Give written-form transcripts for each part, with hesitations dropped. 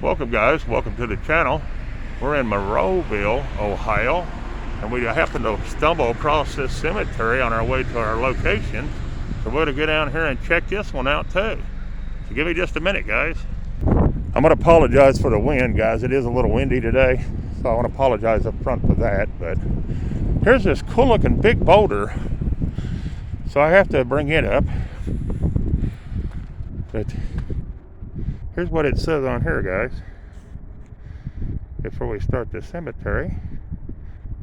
Welcome guys, welcome to the channel. We're in Monroeville, Ohio, and we happen to stumble across this cemetery on our way to our location. So we're going to go down here and check this one out too. So give me just a minute, guys. I'm going to apologize for the wind, guys. It is a little windy today, so I want to apologize up front for that. But here's this cool looking big boulder, so I have to bring it up. But here's what it says on here, guys. Before we start the cemetery,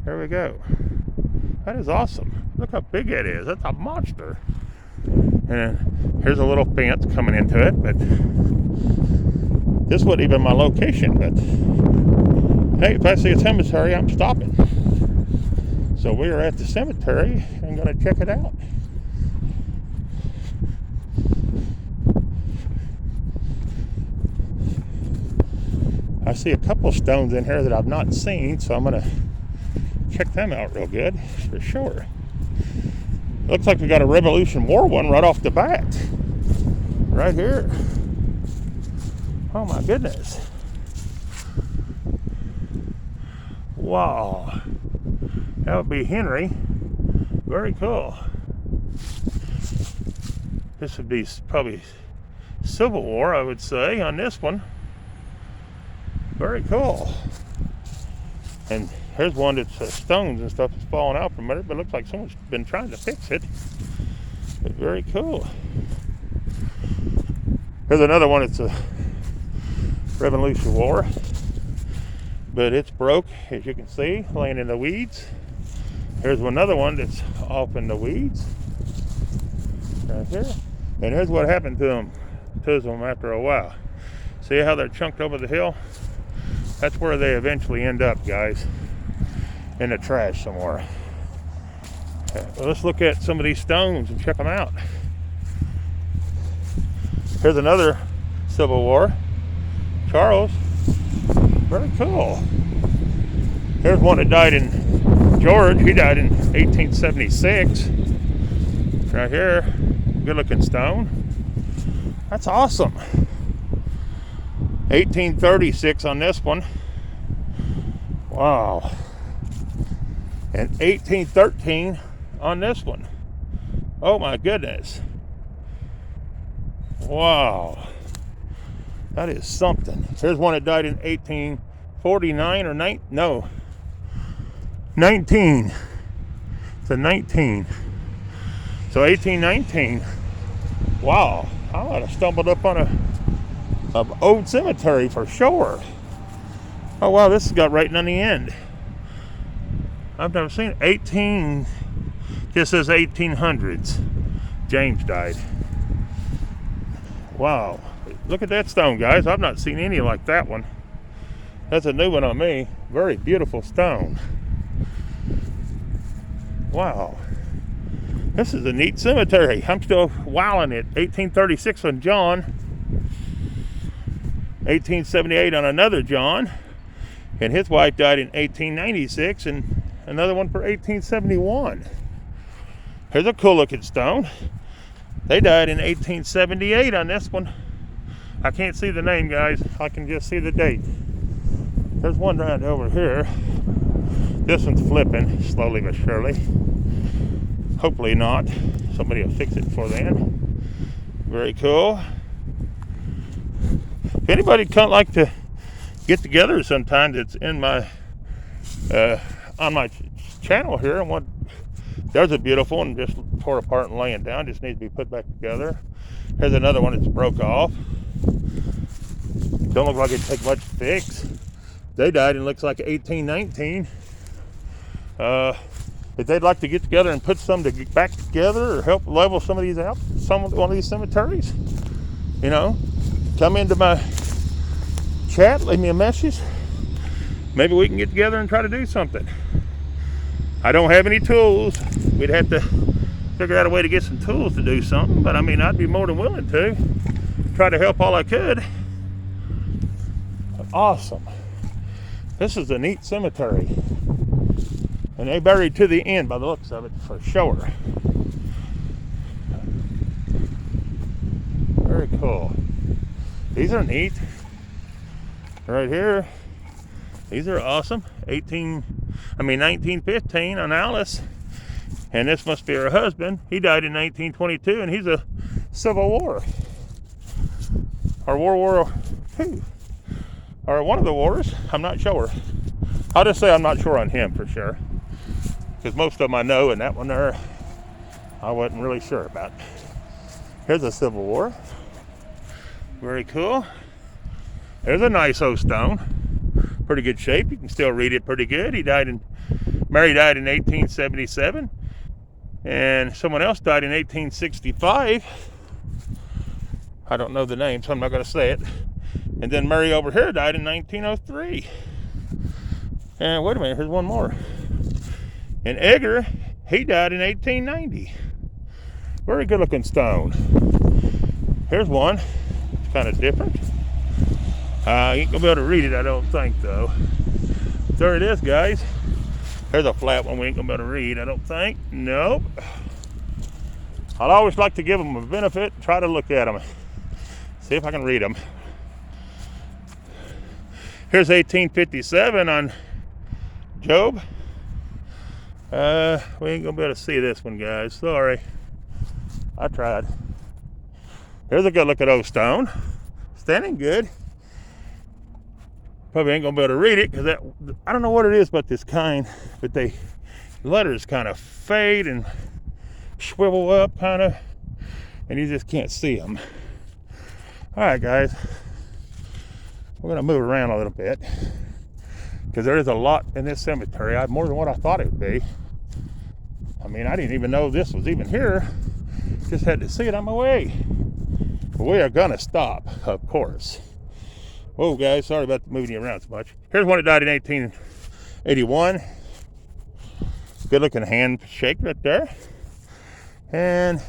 there we go. That is awesome. Look how big it is. That's a monster. And here's a little fence coming into it, but this wasn't even my location. But hey, if I see a cemetery, I'm stopping. So we are at the cemetery and going to check it out. I see a couple stones in here that I've not seen, so I'm going to check them out real good for sure. Looks like we got a Revolution War one right off the bat. Right here. Oh my goodness. Wow. That would be Henry. Very cool. This would be probably Civil War, I would say, on this one. Very cool. And here's one that's stones and stuff that's falling out from it, but it looks like someone's been trying to fix it. But very cool. Here's another one. It's a Revolution War, but it's broke, as you can see, laying in the weeds. Here's another one that's off in the weeds right here. And here's what happened to them after a while. See how they're chunked over the hill? That's where they eventually end up, guys, in the trash somewhere. Okay, well, let's look at some of these stones and check them out. Here's another Civil War. Charles. Very cool. Here's one that died in George. He died in 1876. Right here. Good looking stone. That's awesome. 1836 on this one. Wow. And 1813 on this one. Oh my goodness. Wow. That is something. Here's one that died in 1849 or 19. It's a 19. So 1819. Wow. I might have stumbled up on an old cemetery for sure. Oh wow, this has got writing on the end. I've never seen it. 18. Just says 1800s. James died. Wow. Look at that stone, guys. I've not seen any like that one. That's a new one on me. Very beautiful stone. Wow. This is a neat cemetery. I'm still wowing it. 1836 on John. 1878 on another John. And his wife died in 1896. And another one for 1871. Here's a cool looking stone. They died in 1878 on this one. I can't see the name, guys. I can just see the date. There's one right over here. This one's flipping slowly but surely. Hopefully not. Somebody will fix it before then. Very cool. If anybody kind of like to get together sometime that's in my on my channel here, there's a beautiful one just tore apart and laying down, just needs to be put back together. Here's another one that's broke off. Don't look like it'd take much to fix. They died in looks like 1819. If they'd like to get together and put some back together or help level some of these out, one of these cemeteries, you know, come into my chat, leave me a message. Maybe we can get together and try to do something. I don't have any tools. We'd have to figure out a way to get some tools to do something, but I mean, I'd be more than willing to try to help all I could. Awesome. This is a neat cemetery. And they buried to the end by the looks of it for sure. Very cool. These are neat. right here. These are awesome. 1915 on Alice. And this must be her husband. He died in 1922, and he's a Civil War. Or World War II. Or one of the wars. I'm not sure. I'll just say I'm not sure on him for sure. Because most of them I know, and that one there, I wasn't really sure about. Here's a Civil War. Very cool. There's a nice old stone. Pretty good shape. You can still read it pretty good. Mary died in 1877. And someone else died in 1865. I don't know the name, so I'm not going to say it. And then Mary over here died in 1903. And wait a minute, here's one more. And Edgar, he died in 1890. Very good looking stone. Here's one. It's kind of different. You ain't going to be able to read it, I don't think, though. There it is, guys. There's a flat one we ain't going to be able to read, I don't think. Nope. I'd always like to give them a benefit and try to look at them. See if I can read them. Here's 1857 on Job. We ain't going to be able to see this one, guys. Sorry. I tried. Here's a good looking old stone. Standing good. Probably ain't gonna be able to read it because I don't know what it is about this kind, but the letters kind of fade and swivel up kind of, and you just can't see them. All right, guys, we're gonna move around a little bit because there is a lot in this cemetery. More than what I thought it would be. I mean, I didn't even know this was even here. Just had to see it on my way. But we are gonna stop, of course. Whoa, guys, sorry about moving you around so much. Here's one that died in 1881. Good looking handshake right there. And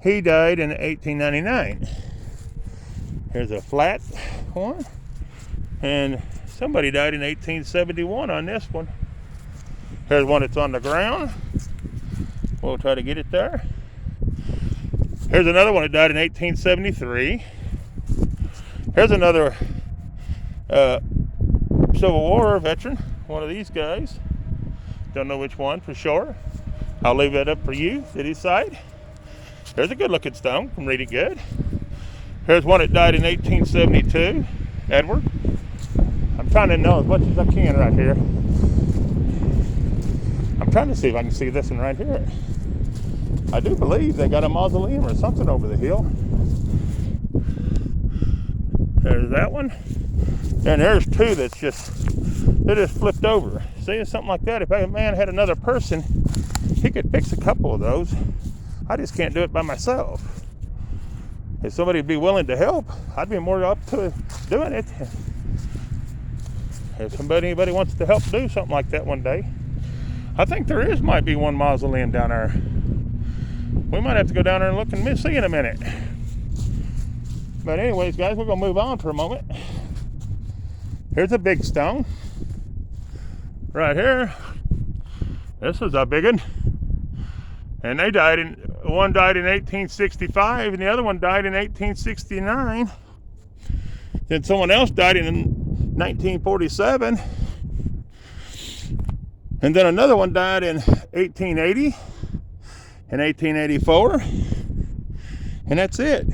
he died in 1899. Here's a flat one. And somebody died in 1871 on this one. Here's one that's on the ground. We'll try to get it there. Here's another one that died in 1873. Here's another Civil War veteran, one of these guys. Don't know which one for sure. I'll leave that up for you to decide. There's a good looking stone, can read it good. Here's one that died in 1872, Edward. I'm trying to know as much as I can right here. I'm trying to see if I can see this one right here. I do believe they got a mausoleum or something over the hill. There's that one. And there's two they just flipped over. See, it's something like that. If a man had another person, he could fix a couple of those. I just can't do it by myself. If somebody would be willing to help, I'd be more up to doing it. If anybody wants to help do something like that one day. I think there might be one mausoleum down there. We might have to go down there and look and see in a minute. But anyways, guys, we're going to move on for a moment. Here's a big stone. Right here. This is a big one. And one died in 1865 and the other one died in 1869. Then someone else died in 1947. And then another one died in 1880 and 1884. And that's it.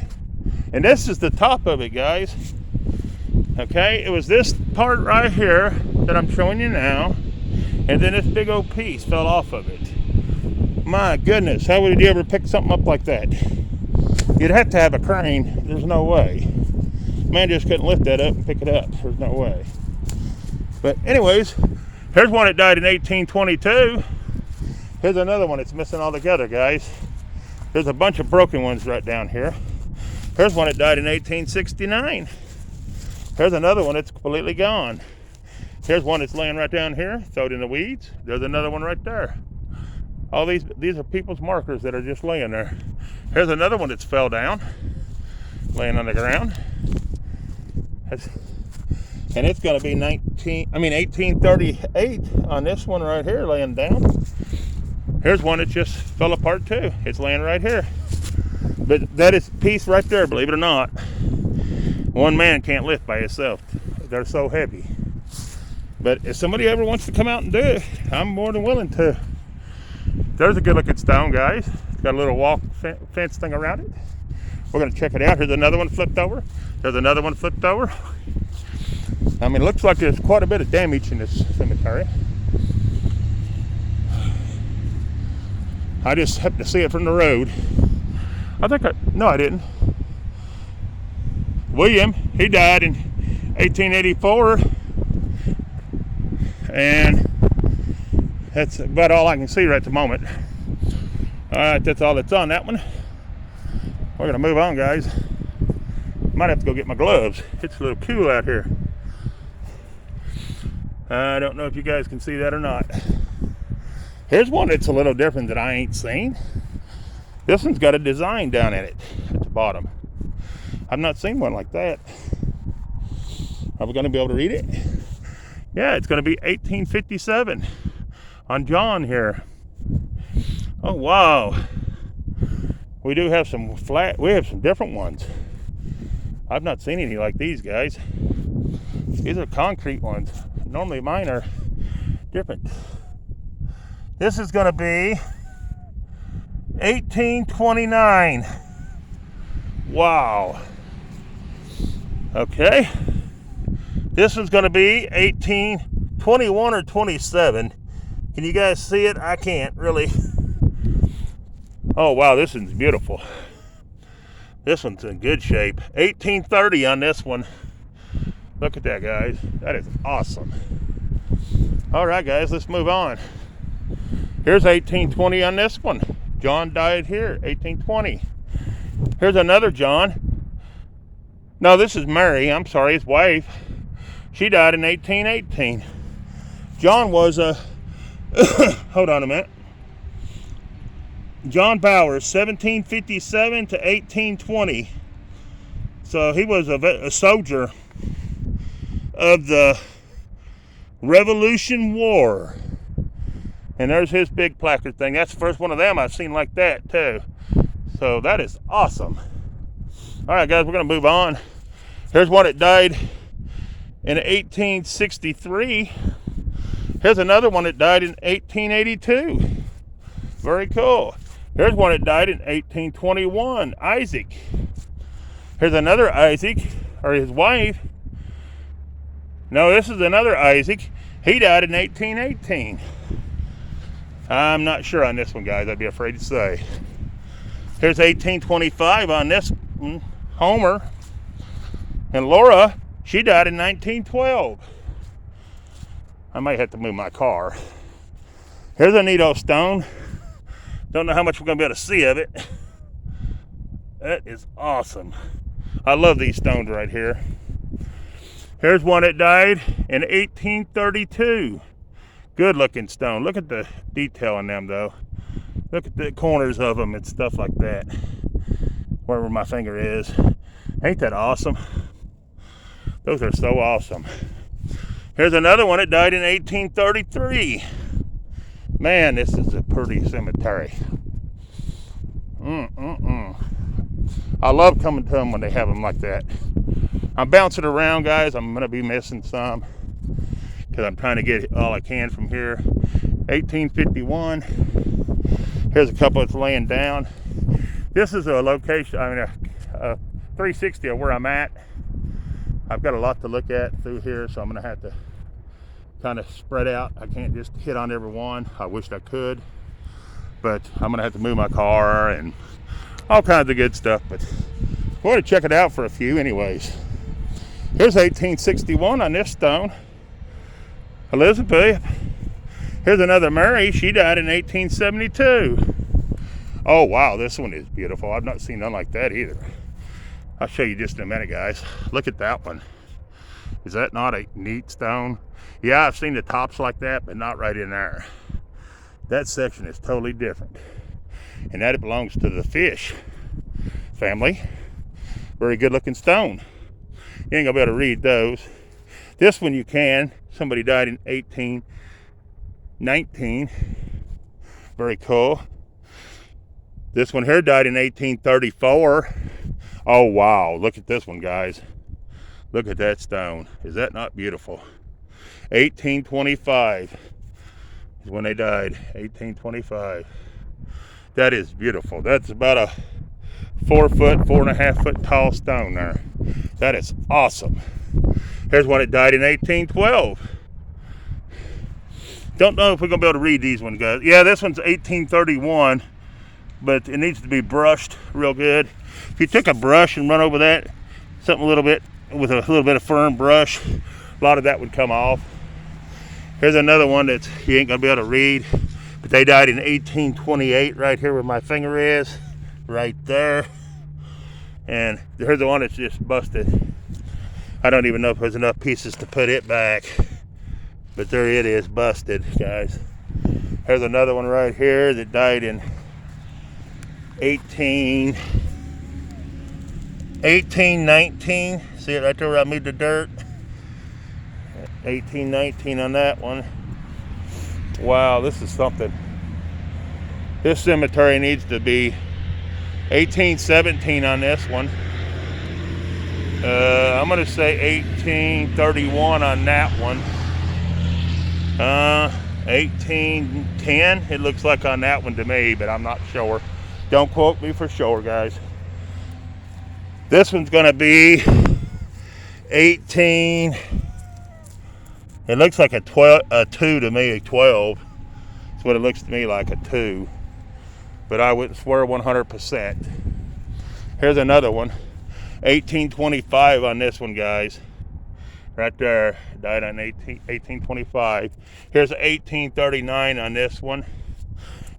And this is the top of it, guys. Okay, it was this part right here that I'm showing you now. And then this big old piece fell off of it. My goodness, how would you ever pick something up like that? You'd have to have a crane. There's no way. Man just couldn't lift that up and pick it up. There's no way. But anyways, here's one that died in 1822. Here's another one that's missing altogether, guys. There's a bunch of broken ones right down here. Here's one that died in 1869. Here's another one that's completely gone. Here's one that's laying right down here, thrown in the weeds. There's another one right there. All these are people's markers that are just laying there. Here's another one that's fell down, laying on the ground. And it's going to be 1838 on this one right here, laying down. Here's one that just fell apart too. It's laying right here. But that is a piece right there, believe it or not. One man can't lift by himself They're so heavy. But if somebody ever wants to come out and do it, I'm more than willing to. There's a good looking stone, guys. It's got a little walk fence thing around it. We're going to check it out. Here's another one flipped over. There's another one flipped over. I mean, it looks like there's quite a bit of damage in this cemetery. I just happened to see it from the road. No, I didn't. William, he died in 1884. And that's about all I can see right at the moment. All right, that's all that's on that one. We're gonna move on, guys. Might have to go get my gloves. It's a little cool out here. I don't know if you guys can see that or not. Here's one that's a little different that I ain't seen. This one's got a design down in it at the bottom. I've not seen one like that. Are we gonna be able to read it? Yeah, it's gonna be 1857 on John here. Oh wow. We do have some we have some different ones. I've not seen any like these, guys. These are concrete ones. Normally mine are different. This is gonna be 1829. Wow. Okay. This is gonna be 1821 or 27. Can you guys see it? I can't really. Oh wow, this one's beautiful. This one's in good shape. 1830 on this one. Look at that, guys. That is awesome. All right, guys, let's move on. Here's 1820 on this one. John died here, 1820. Here's another John. No, this is Mary. I'm sorry, his wife. She died in 1818. John was a... hold on a minute. John Bowers, 1757 to 1820. So he was a soldier of the Revolution War. And there's his big placard thing. That's the first one of them I've seen like that too. So that is awesome. All right, guys, we're going to move on. Here's one that died in 1863. Here's another one that died in 1882. Very cool. Here's one that died in 1821, Isaac. Here's another Isaac, or his wife. No, this is another Isaac. He died in 1818. I'm not sure on this one, guys. I'd be afraid to say. Here's 1825 on this one, Homer. And Laura, she died in 1912. I might have to move my car. Here's a neat old stone. Don't know how much we're going to be able to see of it. That is awesome. I love these stones right here. Here's one that died in 1832. Good looking stone. Look at the detail in them though. Look at the corners of them and stuff like that. Wherever my finger is. Ain't that awesome? Those are so awesome. Here's another one that died in 1833. Man, this is a pretty cemetery. I love coming to them when they have them like that. I'm bouncing around, guys. I'm going to be missing some because I'm trying to get all I can from here. 1851. Here's a couple that's laying down. This is a location, a 360 of where I'm at. I've got a lot to look at through here, so I'm going to have to kind of spread out. I can't just hit on every one. I wish I could, but I'm gonna have to move my car and all kinds of good stuff, but we're going to check it out for a few anyways. Here's 1861 on this stone, Elizabeth. Here's another Mary. She died in 1872. Oh wow, this one is beautiful. I've not seen none like that either. I'll show you just in a minute, guys. Look at that one. Is that not a neat stone? Yeah, I've seen the tops like that, but not right in there. That section is totally different. And that belongs to the Fish family. Very good looking stone. You ain't gonna be able to read those. This one you can. Somebody died in 1819. Very cool. This one here died in 1834. Oh wow, look at this one, guys. Look at that stone. Is that not beautiful? 1825 is when they died. 1825. That is beautiful. That's about a 4 foot, 4.5 foot tall stone there. That is awesome. Here's one that died in 1812. Don't know if we're gonna be able to read these ones, guys. Yeah, this one's 1831, but it needs to be brushed real good. If you took a brush and run over that, something a little bit with a little bit of firm brush, a lot of that would come off. Here's another one that you ain't gonna be able to read, but they died in 1828, right here where my finger is, right there. And here's the one that's just busted. I don't even know if there's enough pieces to put it back, but there it is, busted, guys. Here's another one right here that died in 1819. See it right there where I moved the dirt? 1819 on that one. Wow, this is something. This cemetery needs to be 1817 on this one. I'm gonna say 1831 on that one. 1810 it looks like on that one to me, but I'm not sure. Don't quote me for sure, guys. This one's gonna be 18. It looks like a 2 to me, a 12. That's what it looks to me like, a 2. But I wouldn't swear 100%. Here's another one. 1825 on this one, guys. Right there. Died on 1825. Here's 1839 on this one.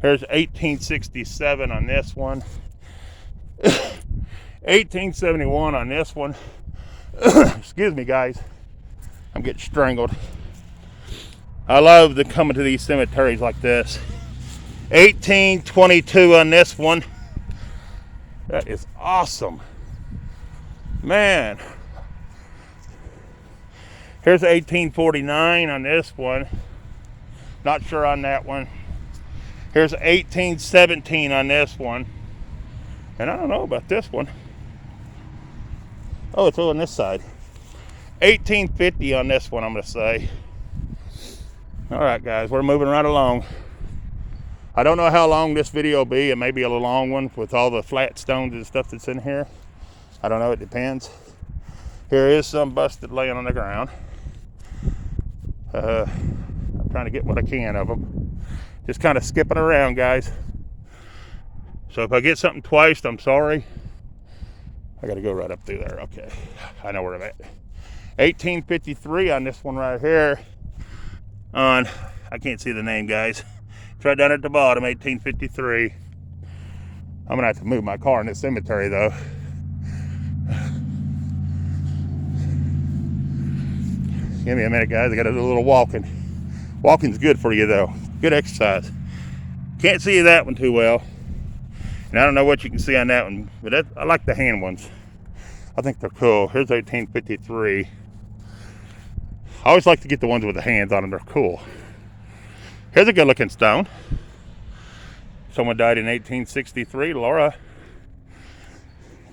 Here's 1867 on this one. 1871 on this one. Excuse me, guys. I'm getting strangled. I love coming to these cemeteries like this. 1822 on this one. That is awesome. Man. Here's 1849 on this one. Not sure on that one. Here's 1817 on this one. And I don't know about this one. Oh, it's on this side. 1850 on this one, I'm going to say. All right, guys, we're moving right along. I don't know how long this video will be. It may be a long one with all the flat stones and stuff that's in here. I don't know, it depends. Here is some busted laying on the ground. I'm trying to get what I can of them. Just kind of skipping around, guys. So if I get something twice, I'm sorry. I got to go right up through there. Okay, I know where I'm at. 1853 on this one right here. I can't see the name, guys. It's right down at the bottom, 1853. I'm going to have to move my car in this cemetery, though. Give me a minute, guys. I got to do a little walking. Walking's good for you, though. Good exercise. Can't see that one too well. And I don't know what you can see on that one, but I like the hand ones. I think they're cool. Here's 1853. I always like to get the ones with the hands on them. They're cool. Here's a good looking stone. Someone died in 1863, Laura.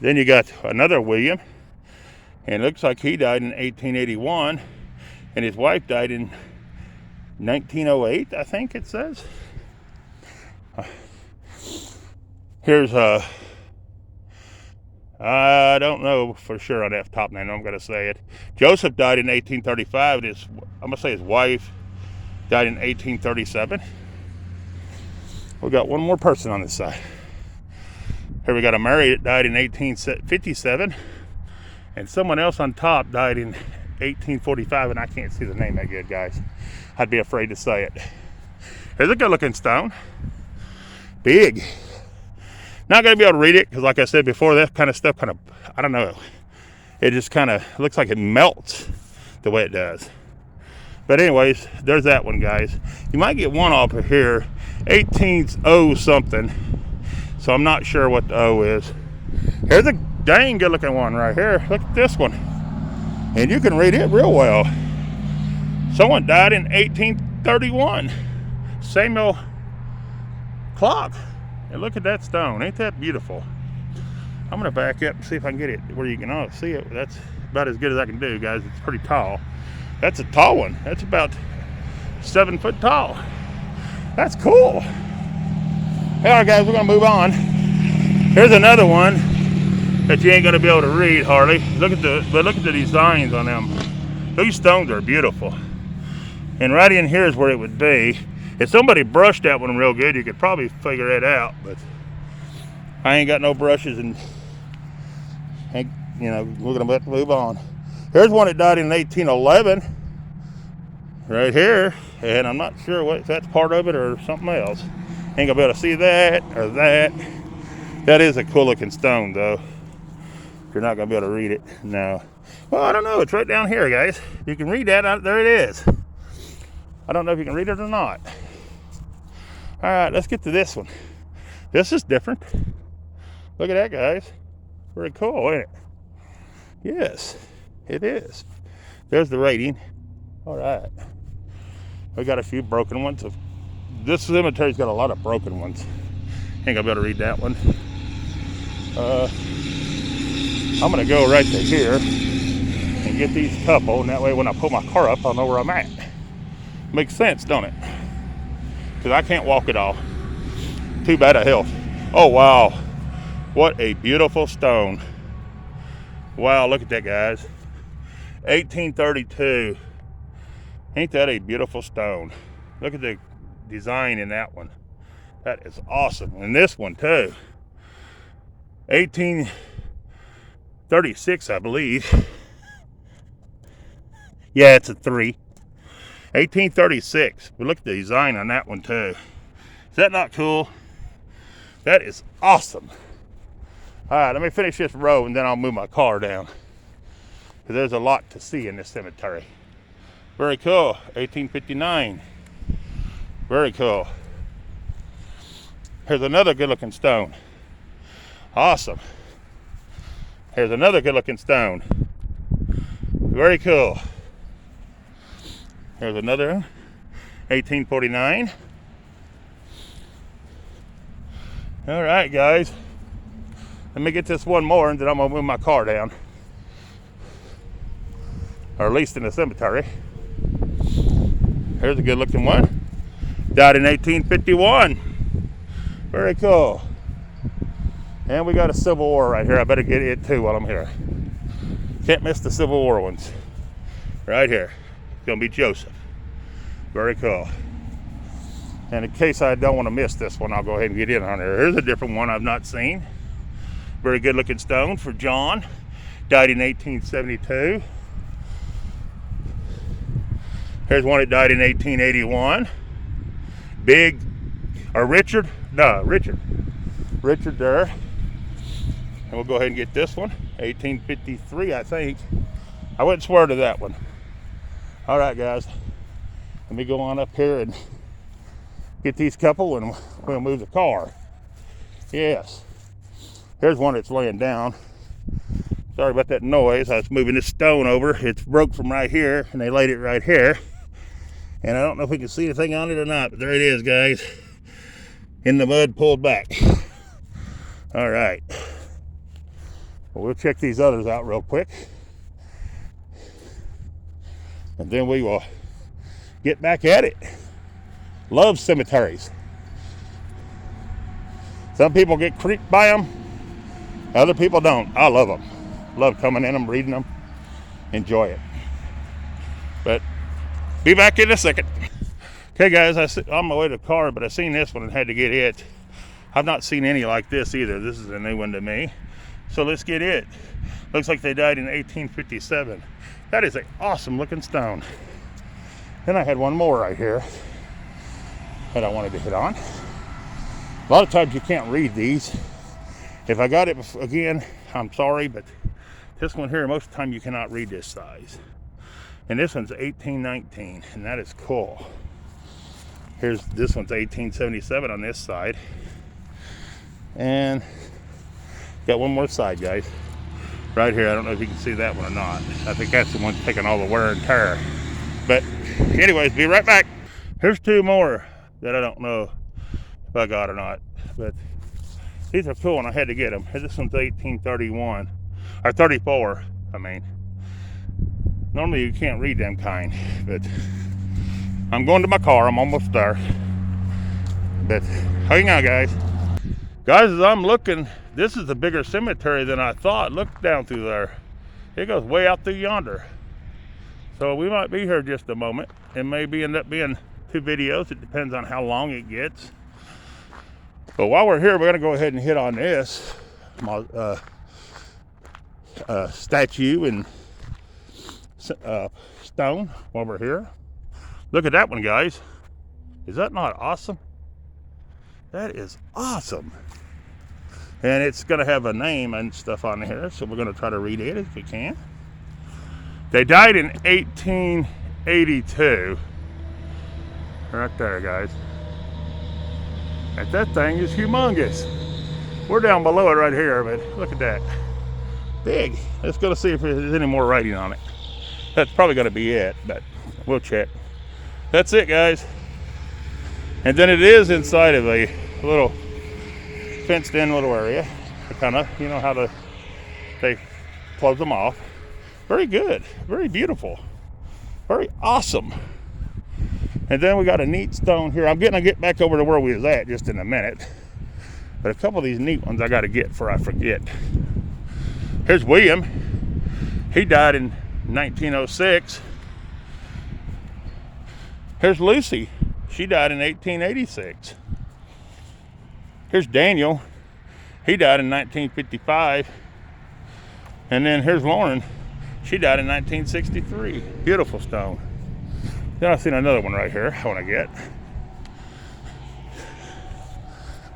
Then you got another William. And it looks like he died in 1881. And his wife died in 1908, I think it says. Here's I don't know for sure on that top name. I'm going to say it. Joseph died in 1835. I'm going to say his wife died in 1837. We got one more person on this side. Here we got a Mary that died in 1857. And someone else on top died in 1845. And I can't see the name that good, guys. I'd be afraid to say it. Here's a good looking stone. Big. Not going to be able to read it because, like I said before, that kind of stuff I don't know. It just kind of looks like it melts the way it does. But anyways, there's that one, guys. You might get one off of here. 18's O something. So I'm not sure what the O is. Here's a dang good looking one right here. Look at this one. And you can read it real well. Someone died in 1831. Samuel Clock. And look at that stone. Ain't that beautiful? I'm going to back up and see if I can get it where you can see it. about as good as I can do, guys. It's pretty tall. That's a tall one. That's about 7 foot tall. That's cool. All right, guys, we're gonna move on. Here's another one that you ain't gonna be able to read hardly. Look at the designs on them. These stones are beautiful. And right in here is where it would be. If somebody brushed that one real good, you could probably figure it out. But I ain't got no brushes, and you know, we're gonna have to move on. Here's one that died in 1811, right here, and I'm not sure if that's part of it or something else. Ain't gonna be able to see that or that. That is a cool looking stone, though. You're not gonna be able to read it. No. Well, I don't know. It's right down here, guys. You can read that. There it is. I don't know if you can read it or not. All right, let's get to this one. This is different. Look at that, guys. Very cool, isn't it? Yes, it is. There's the rating. All right. We got a few broken ones. This cemetery's got a lot of broken ones. Ain't gonna be able to read that one. I'm gonna go right to here and get these couple, and that way when I pull my car up, I'll know where I'm at. Makes sense, don't it? Because I can't walk it all. Too bad of health. Oh, wow. What a beautiful stone. Wow, look at that, guys. 1832. Ain't that a beautiful stone? Look at the design in that one. That is awesome. And this one, too. 1836, I believe. Yeah, it's a 3. 1836. But look at the design on that one, too. Is that not cool? That is awesome. All right, let me finish this row, and then I'll move my car down, because there's a lot to see in this cemetery. Very cool. 1859. Very cool. Here's another good-looking stone. Awesome. Here's another good-looking stone. Very cool. Here's another one. 1849. All right, guys. Let me get this one more, and then I'm gonna move my car down, or at least in the cemetery. Here's a good-looking one. Died in 1851. Very cool. And we got a Civil War right here. I better get it too while I'm here. Can't miss the Civil War ones. Right here. It's gonna be Joseph. Very cool. And in case I don't want to miss this one, I'll go ahead and get in on there. Here's a different one I've not seen. Very good looking stone for John. Died in 1872. Here's one that died in 1881. Richard there. And we'll go ahead and get this one. 1853, I think. I wouldn't swear to that one. All right, guys. Let me go on up here and get these couple, and we'll move the car. Yes. Here's one that's laying down. Sorry about that noise. I was moving this stone over. It's broke from right here, and they laid it right here. And I don't know if we can see anything on it or not, but there it is, guys. In the mud, pulled back. All right. Well, we'll check these others out real quick, and then we will get back at it. Love cemeteries. Some people get creeped by them. Other people don't. I love them. Love coming in them, reading them. Enjoy it. But be back in a second. Okay, guys, I'm on my way to the car, but I seen this one and had to get it. I've not seen any like this either. This is a new one to me. So let's get it. Looks like they died in 1857. That is an awesome looking stone. Then I had one more right here that I wanted to hit on. A lot of times you can't read these. If I got it again, I'm sorry, but this one here, most of the time you cannot read this size. And this one's 1819, and that is cool. This one's 1877 on this side. And got one more side, guys. Right here, I don't know if you can see that one or not. I think that's the one taking all the wear and tear. But anyways, be right back. Here's two more that I don't know if I got or not. But these are cool, and I had to get them. This one's 1831, or 34, I mean. Normally you can't read them kind, but I'm going to my car. I'm almost there. But hang on, guys. Guys, as I'm looking, this is a bigger cemetery than I thought. Look down through there. It goes way out through yonder. So we might be here just a moment. It may end up being 2 videos. It depends on how long it gets. But while we're here, we're going to go ahead and hit on this statue and stone while we're here. Look at that one, guys. Is that not awesome? That is awesome. And it's going to have a name and stuff on here, so we're going to try to read it if we can. They died in 1882. Right there, guys. And that thing is humongous. We're down below it right here, but look at that. Big. Let's go to see if there's any more writing on it. That's probably going to be it, but we'll check. That's it, guys. And then it is inside of a little fenced-in little area. Kind of, you know how they close them off. Very good. Very beautiful. Very awesome. And then we got a neat stone here. I'm going to get back over to where we was at just in a minute. But a couple of these neat ones I got to get before I forget. Here's William. He died in 1906. Here's Lucy. She died in 1886. Here's Daniel. He died in 1955. And then here's Lauren. She died in 1963. Beautiful stone. Then I've seen another one right here I want to get.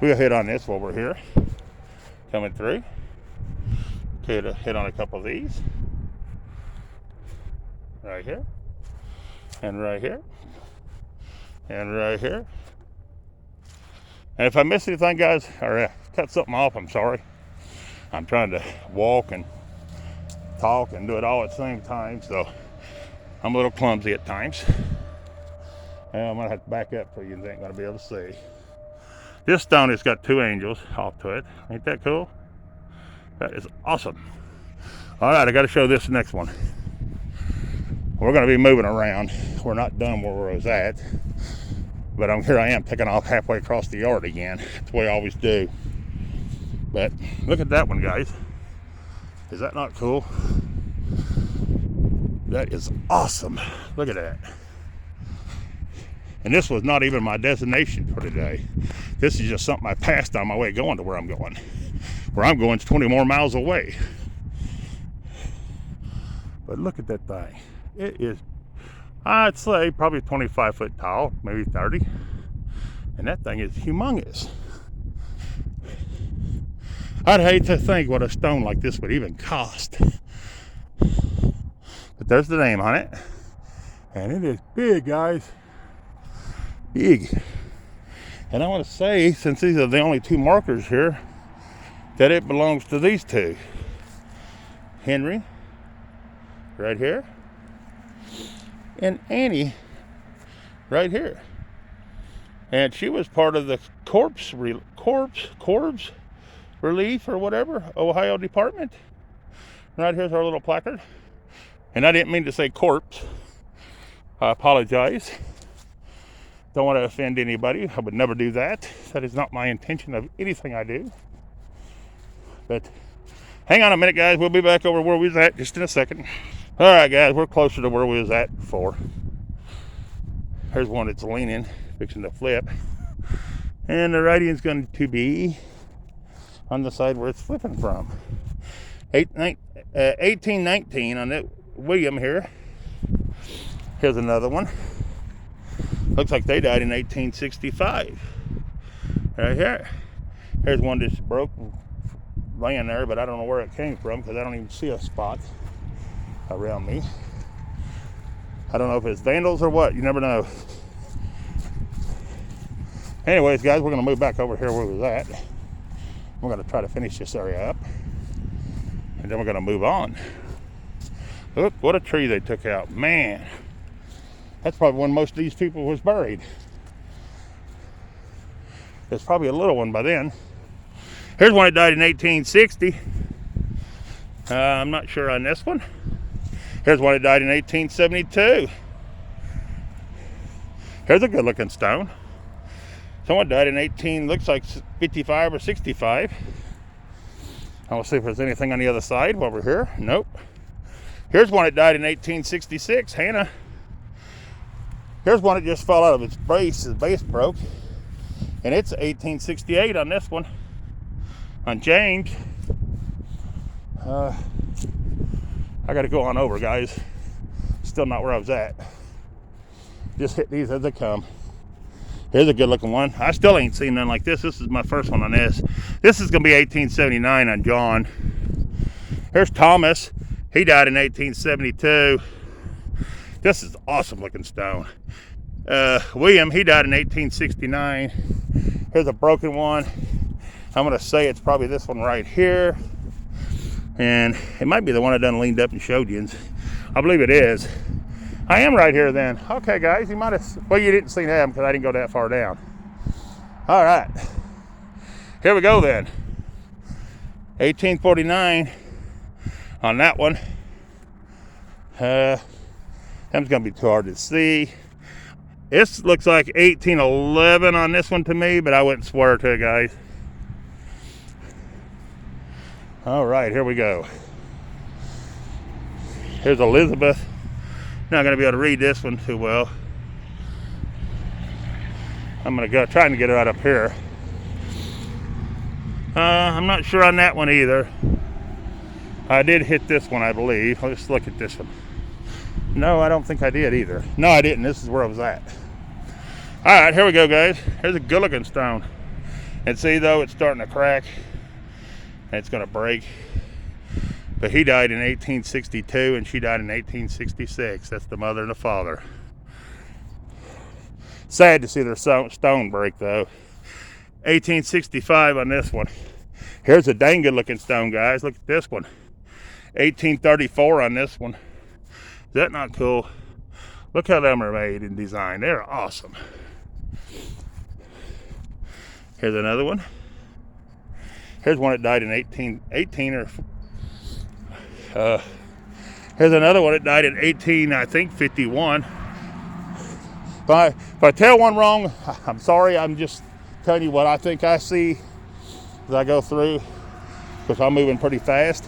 We'll hit on this while we're here. Coming through. Okay, to hit on a couple of these. Right here. And right here. And right here. And if I miss anything, guys, or cut something off, I'm sorry. I'm trying to walk and talk and do it all at the same time, so I'm a little clumsy at times. And I'm gonna have to back up so you ain't gonna be able to see. This stone has got 2 angels off to it. Ain't that cool? That is awesome. All right, I got to show this next one. We're going to be moving around. We're not done where we was at, but here I am taking off halfway across the yard again. That's the way I always do. But look at that one, guys. Is that not cool? That is awesome. Look at that. And this was not even my destination for today. This is just something I passed on my way going to where I'm going. Where I'm going is 20 more miles away. But look at that thing. It is, I'd say, probably 25 foot tall, maybe 30. And that thing is humongous. I'd hate to think what a stone like this would even cost. But there's the name on it. And it is big, guys. Big. And I want to say, since these are the only 2 markers here, that it belongs to these 2. Henry, right here, and Annie, right here. And she was part of the corpse relief or whatever, Ohio department. Right here's our little placard. And I didn't mean to say corpse. I apologize. Don't want to offend anybody. I would never do that. That is not my intention of anything I do. But hang on a minute, guys. We'll be back over where we was at just in a second. All right, guys. We're closer to where we was at before. Here's one that's leaning, fixing to flip. And the writing's going to be on the side where it's flipping from. 1819 on that William here. Here's another one. Looks like they died in 1865. Right here. Here's one that's broke, laying there, but I don't know where it came from because I don't even see a spot around me. I don't know if it's vandals or what. You never know. Anyways, guys, we're going to move back over here where we was at. We're going to try to finish this area up. And then we're going to move on. Look, what a tree they took out. Man. That's probably when most of these people was buried. It's probably a little one by then. Here's one that died in 1860. I'm not sure on this one. Here's one that died in 1872. Here's a good looking stone. Someone died in looks like 55 or 65. I'll see if there's anything on the other side while we're here. Nope. Here's one that died in 1866, Hannah. Here's one that just fell out of its base. His base broke. And it's 1868 on this one. On James. I got to go on over, guys. Still not where I was at. Just hit these as they come. Here's a good looking one. I still ain't seen none like this. This is my first one on this. This is going to be 1879 on John. Here's Thomas. He died in 1872. This is awesome looking stone. William, he died in 1869. Here's a broken one. I'm going to say it's probably this one right here. And it might be the one I done leaned up and showed you. I believe it is. I am right here then. Okay, guys, you might have, well, you didn't see them because I didn't go that far down. All right. Here we go then. 1849 on that one. That's going to be too hard to see. This looks like 1811 on this one to me, but I wouldn't swear to it, guys. All right, here we go. Here's Elizabeth. Not going to be able to read this one too well. I'm going to go trying to get it right up here. I'm not sure on that one either. I did hit this one, I believe. Let's look at this one. No, I don't think I did either. No, I didn't. This is where I was at. All right, here we go, guys. Here's a good looking stone. And see, though, it's starting to crack. And it's going to break. But he died in 1862 and she died in 1866. That's the mother and the father. Sad to see their stone break, though. 1865 on this one. Here's a dang good looking stone, guys. Look at this one. 1834 on this one. Is that not cool? Look how them are made and designed. They're awesome. Here's another one. Here's one that died in 1818 or here's another one that died in 51. If I tell one wrong, I'm sorry. I'm just telling you what I think I see as I go through, because I'm moving pretty fast.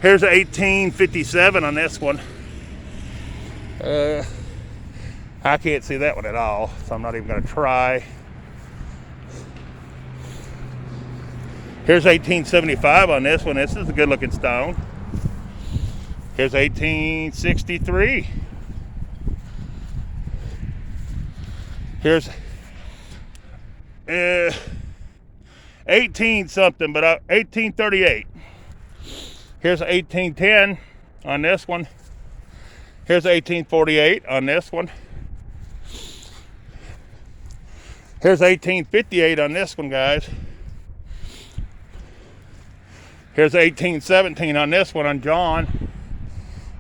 Here's 1857 on this one. I can't see that one at all, so I'm not even going to try. Here's 1875 on this one. This is a good looking stone. Here's 1863. Here's 18 something, but 1838. Here's 1810 on this one. Here's 1848 on this one. Here's 1858 on this one, guys. Here's 1817 on this one on John.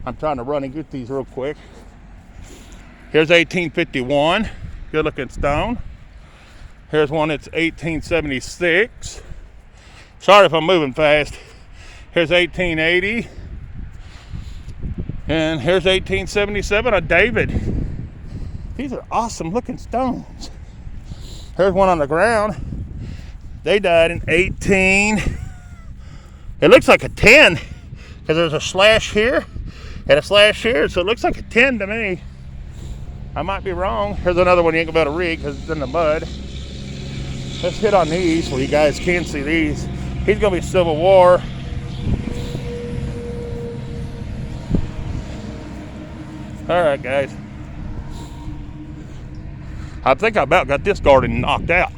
I'm trying to run and get these real quick. Here's 1851. Good looking stone. Here's one that's 1876. Sorry if I'm moving fast. Here's 1880. And here's 1877 on David. These are awesome looking stones. Here's one on the ground. They died in 18. It looks like a 10 because there's a slash here and a slash here, so it looks like a 10 to me. I might be wrong. Here's another one you ain't gonna be able to read because it's in the mud. Let's hit on these where you guys can see these. He's gonna be Civil War. All right, guys. I think I about got this garden knocked out.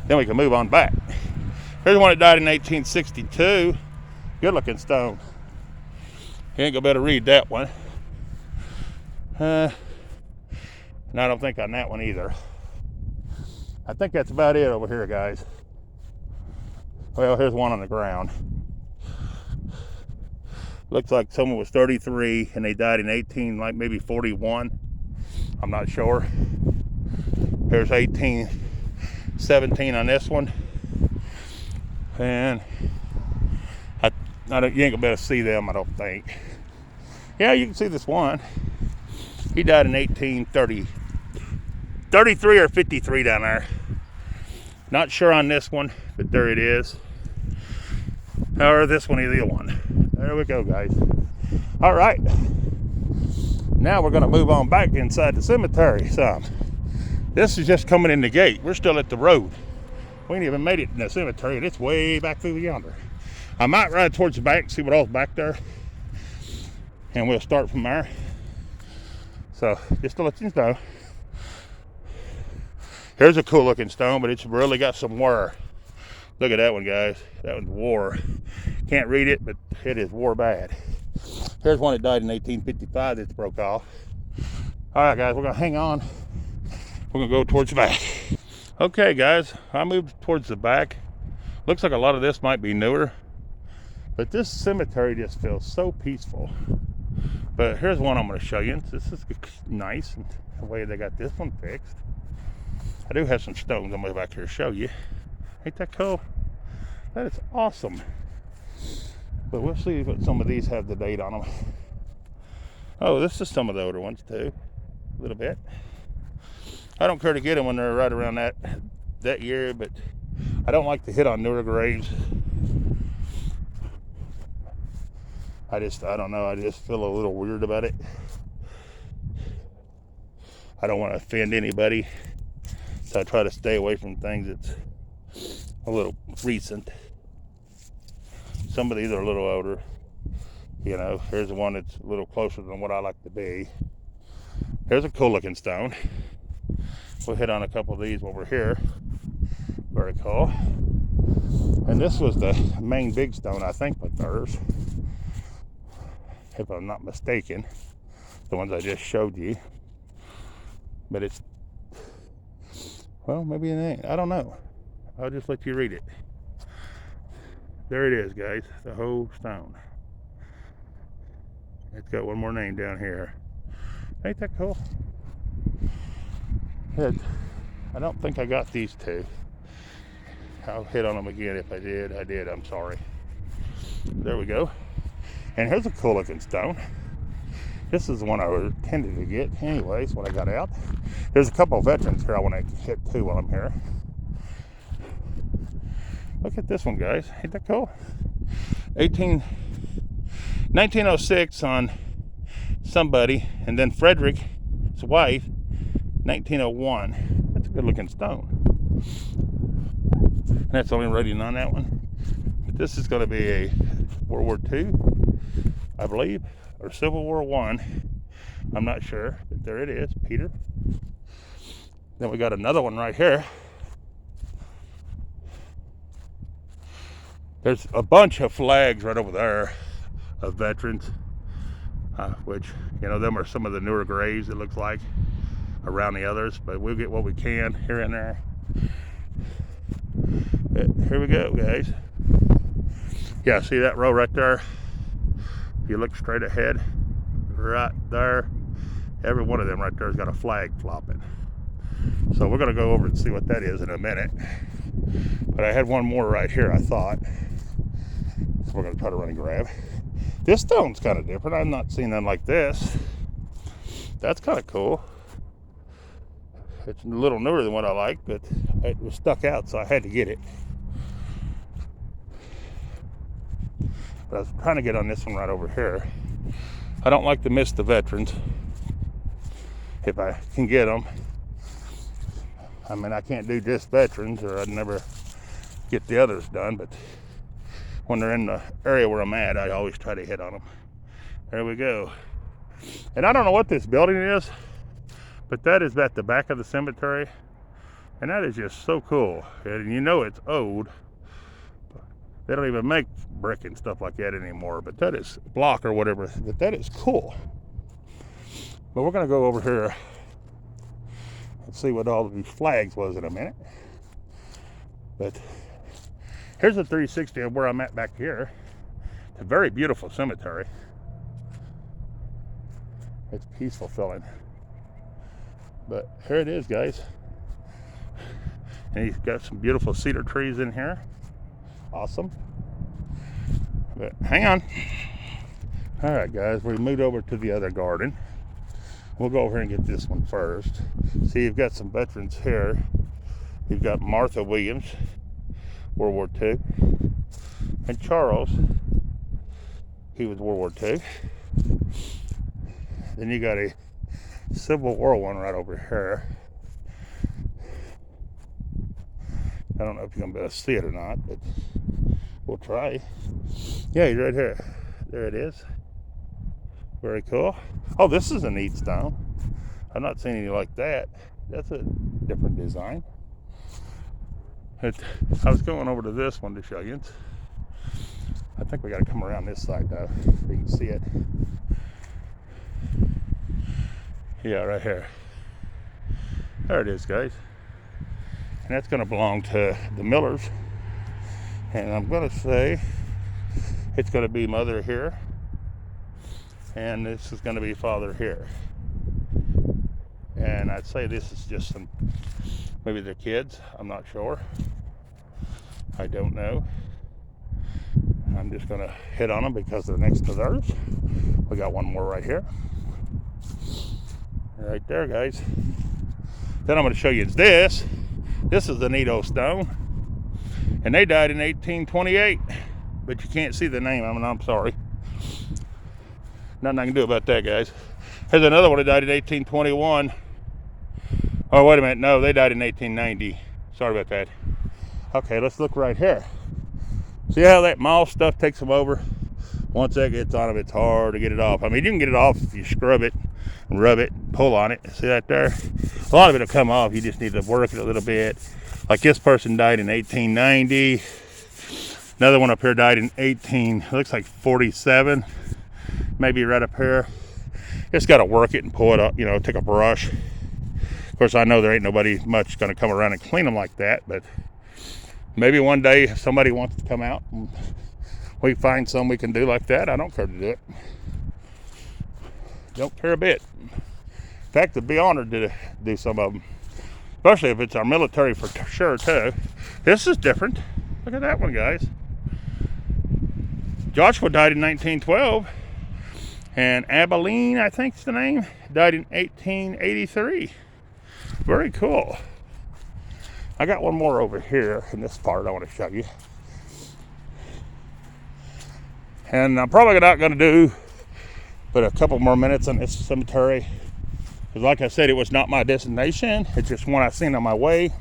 Then we can move on back. Here's one that died in 1862. Good looking stone. You ain't gonna be able to read that one. And I don't think on that one either. I think that's about it over here, guys. Well, here's one on the ground. Looks like someone was 33 and they died in 18, like maybe 41. I'm not sure. Here's 1817 on this one. And You ain't gonna be able to see them, I don't think. Yeah, you can see this one. He died in 1833 or 53 down there. Not sure on this one, but there it is. Or this one, either one. There we go, guys. All right. Now we're gonna move on back inside the cemetery some. This is just coming in the gate. We're still at the road. We ain't even made it in the cemetery, and it's way back through yonder. I might ride towards the back and see what all's back there, and we'll start from there. So just to let you know, here's a cool looking stone, but it's really got some wear. Look at that one, guys. That one's wore. Can't read it, but it is wore bad. Here's one that died in 1855 that's broke off. All right, guys, we're gonna hang on. We're gonna go towards the back. Okay, guys, I moved towards the back. Looks like a lot of this might be newer, but this cemetery just feels so peaceful. But here's one I'm gonna show you. This is nice, and the way they got this one fixed. I do have some stones I'm gonna back here to show you. Ain't that cool? That is awesome. But we'll see what some of these have the date on them. Oh, this is some of the older ones too, a little bit. I don't care to get them when they're right around that year, but I don't like to hit on newer graves. I don't know, I just feel a little weird about it. I don't want to offend anybody, so I try to stay away from things that's a little recent. Some of these are a little older. You know, here's the one that's a little closer than what I like to be. Here's a cool looking stone. We'll hit on a couple of these over here. Very cool. And this was the main big stone, I think, with theirs, if I'm not mistaken. The ones I just showed you. But it's, well, maybe it ain't. I don't know. I'll just let you read it. There it is, guys. The whole stone. It's got one more name down here. Ain't that cool? I don't think I got these two. I'll hit on them again if I did. I did, I'm sorry. There we go. And here's a cool looking stone. This is the one I intended to get anyways when I got out. There's a couple of veterans here I want to hit too while I'm here. Look at this one, guys. Ain't that cool? 1906 on somebody, and then Frederick's wife, 1901. That's a good looking stone. And that's the only rating on that one. But this is going to be a World War II, I believe, or Civil War I. I'm not sure, but there it is, Peter. Then we got another one right here. There's a bunch of flags right over there of veterans, which, you know, them are some of the newer graves, it looks like, around the others, but we'll get what we can here and there. But here we go, guys. Yeah, see that row right there? If you look straight ahead, right there, every one of them right there has got a flag flopping. So we're going to go over and see what that is in a minute. But I had one more right here, I thought. So we're going to try to run and grab. This stone's kind of different. I've not seen none like this. That's kind of cool. It's a little newer than what I like, but it was stuck out, so I had to get it. But I was trying to get on this one right over here. I don't like to miss the veterans if I can get them. I mean, I can't do just veterans, or I'd never get the others done, but when they're in the area where I'm at, I always try to hit on them. There we go. And I don't know what this building is, but that is at the back of the cemetery, and that is just so cool. And you know it's old. They don't even make brick and stuff like that anymore, but that is block or whatever, but that is cool. But we're gonna go over here and see what all of these flags was in a minute. But here's a 360 of where I'm at back here. It's a very beautiful cemetery. It's peaceful feeling. But here it is, guys. And he's got some beautiful cedar trees in here. Awesome. But hang on. All right, guys, we moved over to the other garden. We'll go over here and get this one first. See, you've got some veterans here. You've got Martha Williams, World War II, and Charles, he was World War II. Then you got a Civil War one right over here. I don't know if you're gonna be able to see it or not, but we'll try. Yeah, he's right here. There it is. Very cool. Oh, this is a neat stone. I've not seen any like that. That's a different design. I was going over to this one to show you. I think we got to come around this side though, so you can see it. Yeah, right here. There it is, guys. And that's going to belong to the Millers. And I'm going to say it's going to be mother here. And this is going to be father here. And I'd say this is just some, maybe their kids. I'm not sure. I don't know. I'm just going to hit on them because they're next to theirs. We got one more right here. Right there, guys. Then I'm going to show you this. This is the Neato stone. And they died in 1828. But you can't see the name. I'm sorry. Nothing I can do about that, guys. Here's another one that died in 1821. Oh, wait a minute. No, they died in 1890. Sorry about that. Okay, let's look right here. See how that moss stuff takes them over? Once that gets on them, it's hard to get it off. I mean, you can get it off if you scrub it and rub it and pull on it. See that there? A lot of it will come off. You just need to work it a little bit. Like this person died in 1890. Another one up here died in looks like 47. Maybe right up here. Just got to work it and pull it up, you know, take a brush. Of course, I know there ain't nobody much going to come around and clean them like that, but maybe one day if somebody wants to come out and we find some we can do like that, I don't care to do it. Don't care a bit. In fact, I'd be honored to do some of them, especially if it's our military for sure too. This is different. Look at that one, guys. Joshua died in 1912. And Abilene, I think's the name, died in 1883. Very cool. I got one more over here in this part I want to show you. And I'm probably not going to do but a couple more minutes on this cemetery. Because like I said, it was not my destination. It's just one I seen on my way.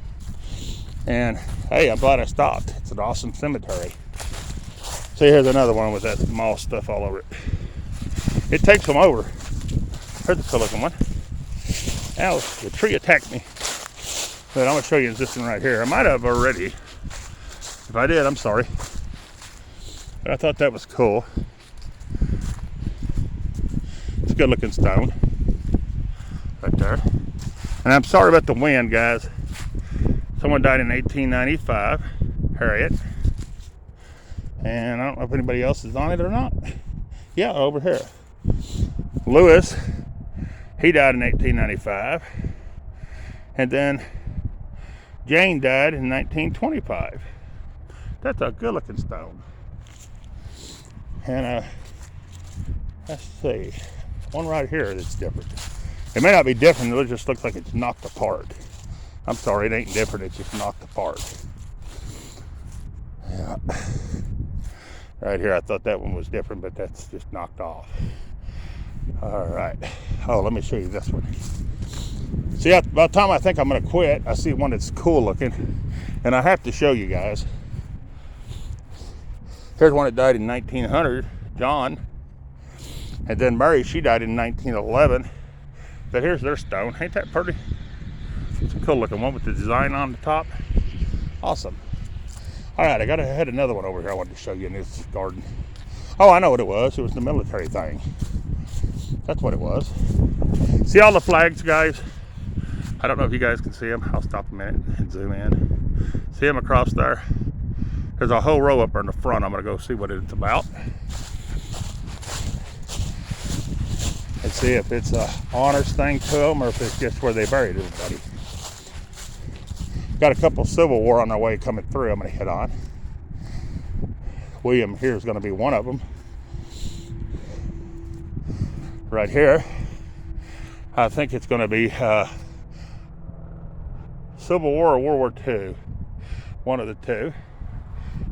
And hey, I'm glad I stopped. It's an awesome cemetery. See, here's another one with that moss stuff all over it. It takes them over. Here's the cool looking one. Ow, the tree attacked me. But I'm going to show you this one right here. I might have already. If I did, I'm sorry. But I thought that was cool. It's a good looking stone. Right there. And I'm sorry about the wind, guys. Someone died in 1895. Harriet. And I don't know if anybody else is on it or not. Yeah, over here. Lewis, he died in 1895. And then Jane died in 1925. That's a good looking stone. And let's see, one right here that's different. It may not be different, it just looks like it's knocked apart. I'm sorry, it ain't different, it's just knocked apart. Yeah. Right here, I thought that one was different, but that's just knocked off. All right. Oh, let me show you this one. See, by the time I think I'm going to quit, I see one that's cool looking, and I have to show you guys. Here's one that died in 1900, John. And then Mary, she died in 1911. But here's their stone. Ain't that pretty? It's a cool looking one with the design on the top. Awesome. All right, I had another one over here I wanted to show you in this garden. Oh, I know what it was. It was the military thing. That's what it was. See all the flags, guys? I don't know if you guys can see them. I'll stop a minute and zoom in. See them across there? There's a whole row up there in the front. I'm going to go see what it's about. And see if it's a honors thing to them or if it's just where they buried everybody. Got a couple Civil War on their way coming through I'm going to hit on. William here is going to be one of them. Right here, I think it's going to be Civil War or World War II. One of the two.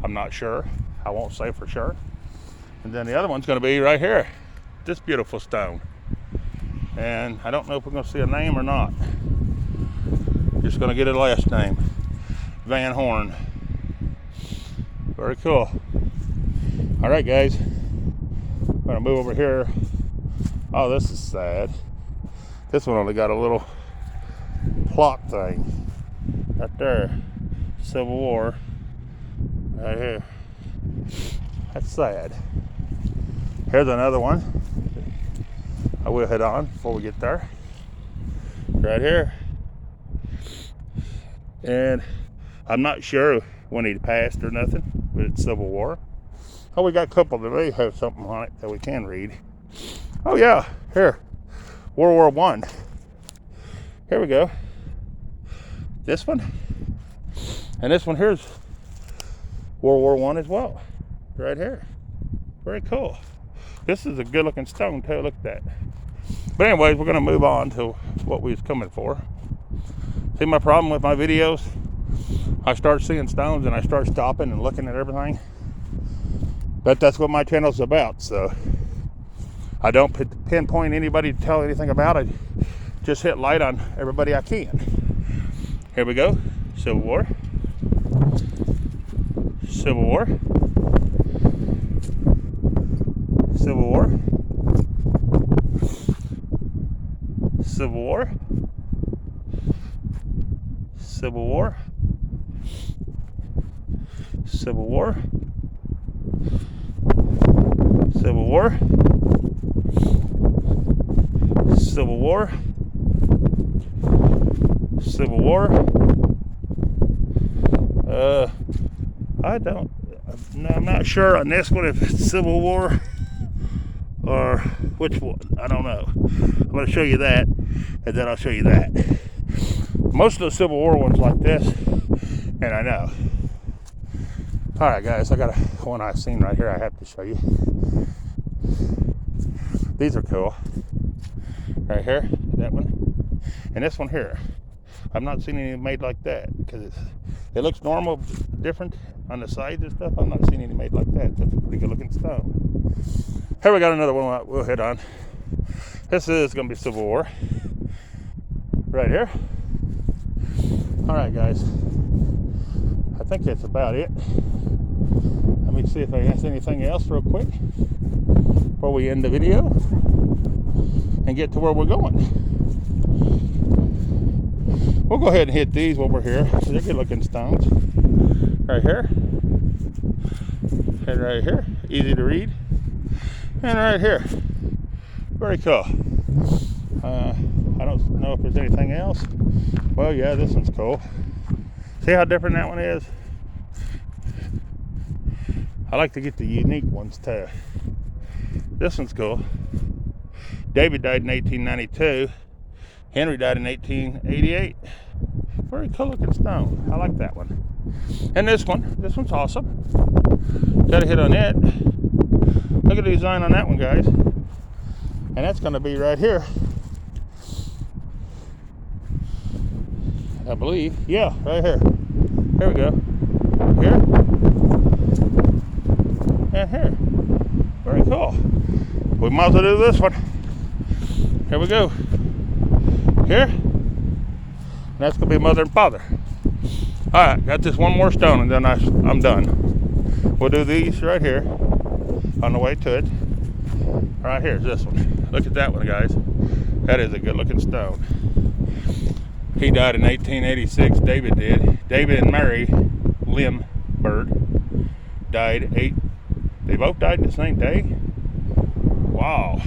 I'm not sure. I won't say for sure. And then the other one's going to be right here. This beautiful stone. And I don't know if we're going to see a name or not. Just going to get a last name. Van Horn. Very cool. All right, guys. I'm going to move over here. Oh, this is sad. This one only got a little plot thing. Right there. Civil War. Right here. That's sad. Here's another one. I will hit on before we get there. Right here. And I'm not sure when he passed or nothing, but it's Civil War. Oh, we got a couple that may have something on it that we can read. Oh yeah, here. World War I. Here we go. This one. And this one here's World War I as well. Right here. Very cool. This is a good looking stone too, look at that. But anyways, we're gonna move on to what we was coming for. See my problem with my videos? I start seeing stones and I start stopping and looking at everything. But that's what my channel's about, so I don't pinpoint anybody to tell anything about it. Just hit light on everybody I can. Here we go. Civil War. Civil War. Civil War. Civil War. Civil War. Civil War. Civil War. Civil War. Civil War. I'm not sure on this one if it's Civil War or which one. I don't know. I'm going to show you that, and then I'll show you that. Most of the Civil War ones like this, and I know. All right, guys, I got one I've seen right here I have to show you. These are cool. Right here, that one. And this one here. I've not seen any made like that because it looks normal, different on the sides and stuff. I've not seen any made like that. That's a pretty good looking stone. Here we got another one we'll hit on. This is going to be Civil War. Right here. All right, guys. I think that's about it. Let me see if I ask anything else real quick before we end the video and get to where we're going. We'll go ahead and hit these while we're here. They're good looking stones. Right here. And right here. Easy to read. And right here. Very cool. I don't know if there's anything else. Well, yeah, this one's cool. See how different that one is? I like to get the unique ones too. This one's cool. David died in 1892. Henry died in 1888. Very cool looking stone. I like that one. And this one's awesome. Got a hit on it. Look at the design on that one, guys. And that's going to be right here. I believe. Yeah, right here. Here we go. Here. And here. Very cool. We might as well do this one. Here we go. Here. And that's going to be mother and father. Alright, got this one more stone and then I'm done. We'll do these right here on the way to it. Right here's this one. Look at that one, guys. That is a good looking stone. He died in 1886. David did. David and Mary Limbird died they both died the same day. Wow.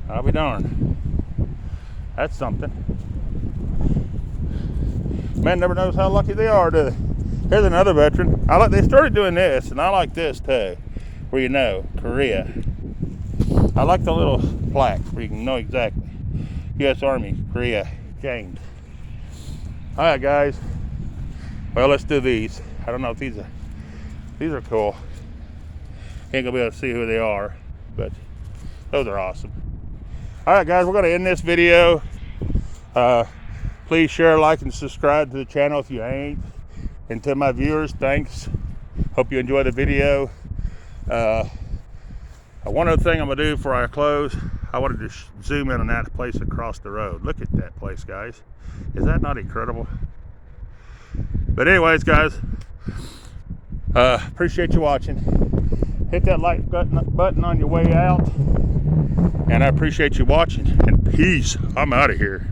I'll be darned. That's something. Man never knows how lucky they are, do they? Here's another veteran. They started doing this, and I like this too, where you know, Korea. I like the little plaque where you can know exactly. U.S. Army, Korea, James. All right, guys. Well, let's do these. I don't know if these are cool. Ain't gonna be able to see who they are, but those are awesome. All right, guys, we're gonna end this video. Please share, like, and subscribe to the channel if you ain't. And to my viewers, thanks. Hope you enjoy the video. One other thing I'm gonna do before I close, I wanted to zoom in on that place across the road. Look at that place, guys. Is that not incredible? But anyways, guys, appreciate you watching. Hit that like button on your way out. And I appreciate you watching. And peace. I'm out of here.